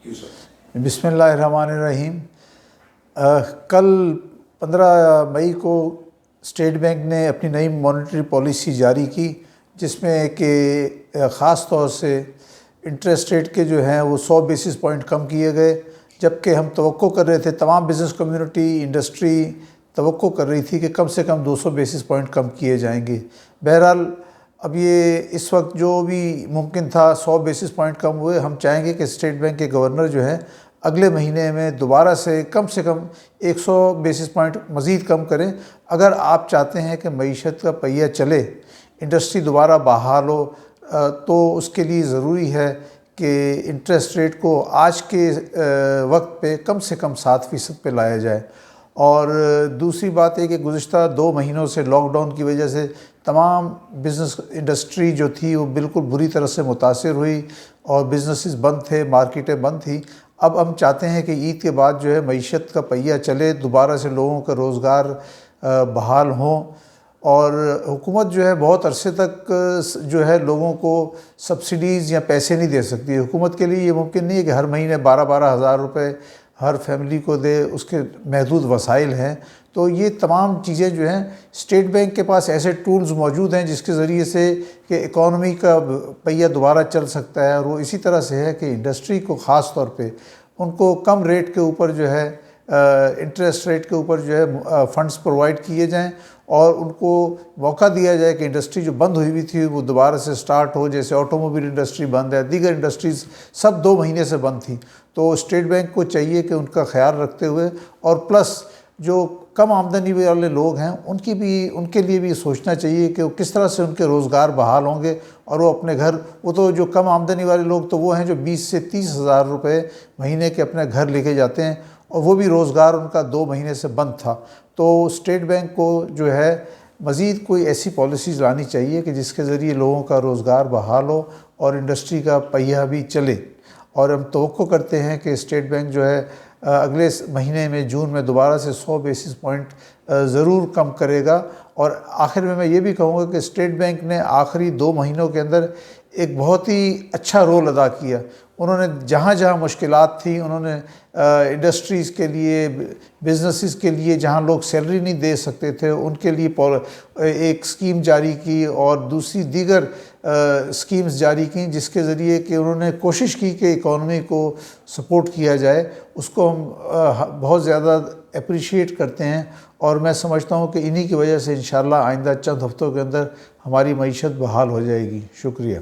क्यों सर? बिस्मिल्लाहिर्रहमानिर्रहीम। कल 15 मई को स्टेट बैंक ने अपनी नई मॉनेटरी पॉलिसी जारी की, जिसमें कि ख़ास तौर से इंटरेस्ट रेट के जो हैं वो 100 बेसिस पॉइंट कम किए गए, जबकि हम तवक्को कर रहे थे, तमाम बिज़नेस कम्युनिटी इंडस्ट्री तवक्को कर रही थी कि कम से कम 200 बेसिस पॉइंट कम किए जाएंगे। बहरहाल अब ये इस वक्त जो भी मुमकिन था 100 बेसिस पॉइंट कम हुए। हम चाहेंगे कि स्टेट बैंक के गवर्नर जो है अगले महीने में दोबारा से कम 100 बेसिस पॉइंट मज़ीद कम करें। अगर आप चाहते हैं कि मईशत का पहिया चले, इंडस्ट्री दोबारा बहाल हो, तो उसके लिए ज़रूरी है कि इंटरेस्ट रेट को आज के वक्त पे कम से कम 7% पे लाया जाए। और दूसरी बात है कि गुज़िश्ता 2 महीनों से लॉकडाउन की वजह से तमाम बिज़नेस इंडस्ट्री जो थी वो बिल्कुल बुरी तरह से मुतासिर हुई और बिज़नेसेस बंद थे, मार्केटें बंद थी। अब हम चाहते हैं कि ईद के बाद जो है मईशत का पहिया चले, दोबारा से लोगों का रोज़गार बहाल हों। और हुकूमत जो है बहुत अरसे तक जो है लोगों को सब्सिडीज़ या पैसे नहीं दे सकती। हुकूमत के लिए ये मुमकिन नहीं है कि हर महीने 12-12 हज़ार रुपये हर फैमिली को दे, उसके महदूद वसाइल हैं। तो ये तमाम चीज़ें जो हैं, स्टेट बैंक के पास ऐसे टूल्स मौजूद हैं जिसके ज़रिए से कि इकॉनमी का पहिया दोबारा चल सकता है। और वो इसी तरह से है कि इंडस्ट्री को ख़ास तौर पे उनको कम रेट के ऊपर जो है इंटरेस्ट रेट के ऊपर जो है फ़ंड्स प्रोवाइड किए जाएं और उनको मौका दिया जाए कि इंडस्ट्री जो बंद हुई थी वो दोबारा से स्टार्ट हो। जैसे ऑटोमोबाइल इंडस्ट्री बंद है, दीगर इंडस्ट्रीज़ सब 2 महीने से बंद थी। तो स्टेट बैंक को चाहिए कि उनका ख्याल रखते हुए, और प्लस जो कम आमदनी वाले लोग हैं उनके लिए भी सोचना चाहिए कि वो किस तरह से उनके रोज़गार बहाल होंगे और वो अपने घर, वो तो जो कम आमदनी वाले लोग तो वो हैं जो 20 से 30 हज़ार रुपये महीने के अपने घर लेके जाते हैं, और वो भी रोज़गार उनका 2 महीने से बंद था। तो स्टेट बैंक को जो है मज़ीद कोई ऐसी पॉलिसीज़ लानी चाहिए कि जिसके ज़रिए लोगों का रोज़गार बहाल हो और इंडस्ट्री का पहिया भी चले। और हम तवक्को करते हैं कि स्टेट बैंक जो है अगले महीने में जून में दोबारा से 100 बेसिस पॉइंट ज़रूर कम करेगा। और आखिर में मैं ये भी कहूँगा कि स्टेट बैंक ने आखिरी 2 महीनों के अंदर एक बहुत ही अच्छा रोल अदा किया। उन्होंने जहाँ जहाँ मुश्किलात थी, उन्होंने इंडस्ट्रीज़ के लिए, बिजनेसेस के लिए जहाँ लोग सैलरी नहीं दे सकते थे उनके लिए एक स्कीम जारी की और दूसरी दीगर स्कीम्स जारी की, जिसके ज़रिए कि उन्होंने कोशिश की कि इकॉनमी को सपोर्ट किया जाए। उसको हम बहुत ज़्यादा अप्रिशिएट करते हैं और मैं समझता हूँ कि इन्हीं की वजह से इंशाअल्लाह आइंदा चंद हफ्तों के अंदर हमारी मईशत बहाल हो जाएगी। शुक्रिया।